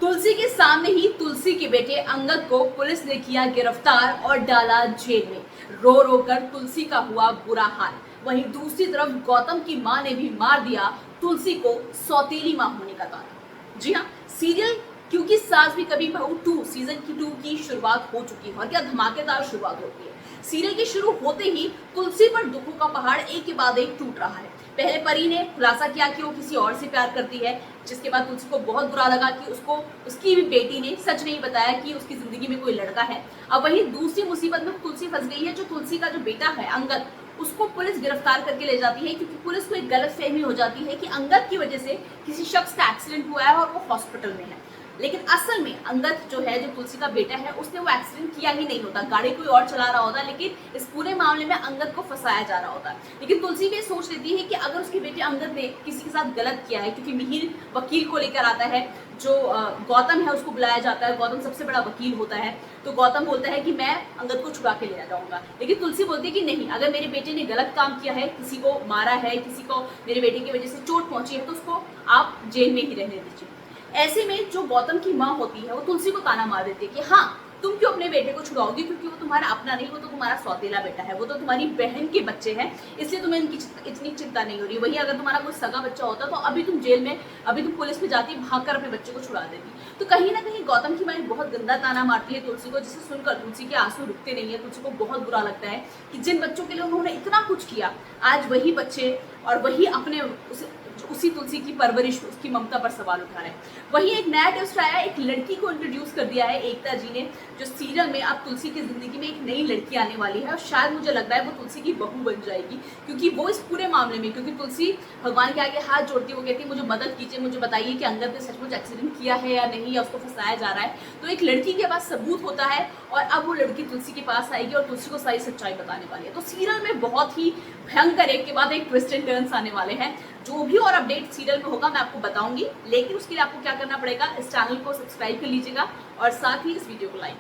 तुलसी के सामने ही तुलसी के बेटे अंगद को पुलिस ने किया गिरफ्तार और डाला जेल में। रो रो कर तुलसी का हुआ बुरा हाल। वहीं दूसरी तरफ गौतम की मां ने भी मार दिया तुलसी को सौतेली मां होने का ताना। जी हाँ, सीरियल क्योंकि सास भी कभी बहू 2 सीजन की 2 की शुरुआत हो चुकी है और क्या धमाकेदार शुरुआत होती है। सीरियल के शुरू होते ही तुलसी पर दुखों का पहाड़ एक के बाद एक टूट रहा है। पहले परी ने खुलासा किया कि वो किसी और से प्यार करती है, जिसके बाद तुलसी को बहुत बुरा लगा कि उसको उसकी भी बेटी ने सच नहीं बताया कि उसकी जिंदगी में कोई लड़का है। अब वही दूसरी मुसीबत में तुलसी फंस गई है। जो तुलसी का जो बेटा है अंगद, उसको पुलिस गिरफ्तार करके ले जाती है क्योंकि पुलिस को एक गलत फहमी हो जाती है कि अंगद की वजह से किसी शख्स का एक्सीडेंट हुआ है और वो हॉस्पिटल में है। लेकिन असल में अंगद जो है, जो तुलसी का बेटा है, उसने वो एक्सीडेंट किया ही नहीं होता, गाड़ी कोई और चला रहा होता, लेकिन इस पूरे मामले में अंगद को फंसाया जा रहा होता। लेकिन तुलसी भी सोच लेती है कि अगर उसके बेटे अंगद ने किसी के साथ गलत किया है, क्योंकि मिहिर वकील को लेकर आता है, जो गौतम है उसको बुलाया जाता है, गौतम सबसे बड़ा वकील होता है, तो गौतम बोलता है कि मैं अंगद को छुड़ा के ले जाऊंगा। लेकिन तुलसी बोलती है कि नहीं, अगर मेरे बेटे ने गलत काम किया है, किसी को मारा है, किसी को मेरे बेटे की वजह से चोट पहुंची है, तो उसको आप जेल में ही रहने दीजिए। ऐसे में जो गौतम की माँ होती है वो तुलसी को ताना मार देती है कि हाँ, तुम क्यों अपने बेटे को छुड़ाओगी, क्योंकि वो तुम्हारा अपना नहीं, वो तो तुम्हारा सौतेला बेटा है, वो तो तुम्हारी बहन के बच्चे हैं, इसलिए तुम्हें इनकी इतनी चिंता नहीं हो रही। वही अगर तुम्हारा कोई सगा बच्चा होता तो अभी तुम जेल में, अभी तुम पुलिस में जाती, भागकर अपने बच्चे को छुड़ा देती। तो कहीं ना कहीं गौतम की माँ बहुत गंदा ताना मारती है तुलसी को, जिसे सुनकर तुलसी के आंसू रुकते नहीं है। तुलसी को बहुत बुरा लगता है कि जिन बच्चों के लिए उन्होंने इतना कुछ किया, आज वही बच्चे और वही अपने उसी तुलसी की परवरिश, उसकी ममता पर सवाल उठा रहे हैं। वहीं एक नया ट्विस्ट आया, एक लड़की को इंट्रोड्यूस कर दिया है एकता जी ने, जो सीरियल में अब तुलसी की जिंदगी में एक नई लड़की आने वाली है और शायद मुझे लग रहा है वो तुलसी की बहू बन जाएगी, क्योंकि वो इस पूरे मामले में, क्योंकि तुलसी भगवान के आगे हाथ जोड़ती है, वो कहती है मुझे मदद कीजिए, मुझे बताइए कि अंगद ने सचमुच एक्सीडेंट किया है या नहीं, या उसको फंसाया जा रहा है। तो एक लड़की के पास सबूत होता है और अब वो लड़की तुलसी के पास आएगी और तुलसी को सारी सच्चाई बताने वाली है। तो सीरियल में बहुत ही भयंकर एक के बाद एक ट्विस्ट एंड टर्न्स आने वाले हैं। जो भी और अपडेट सीरियल में होगा मैं आपको बताऊंगी, लेकिन उसके लिए आपको क्या करना पड़ेगा, इस चैनल को सब्सक्राइब कर लीजिएगा और साथ ही इस वीडियो को लाइक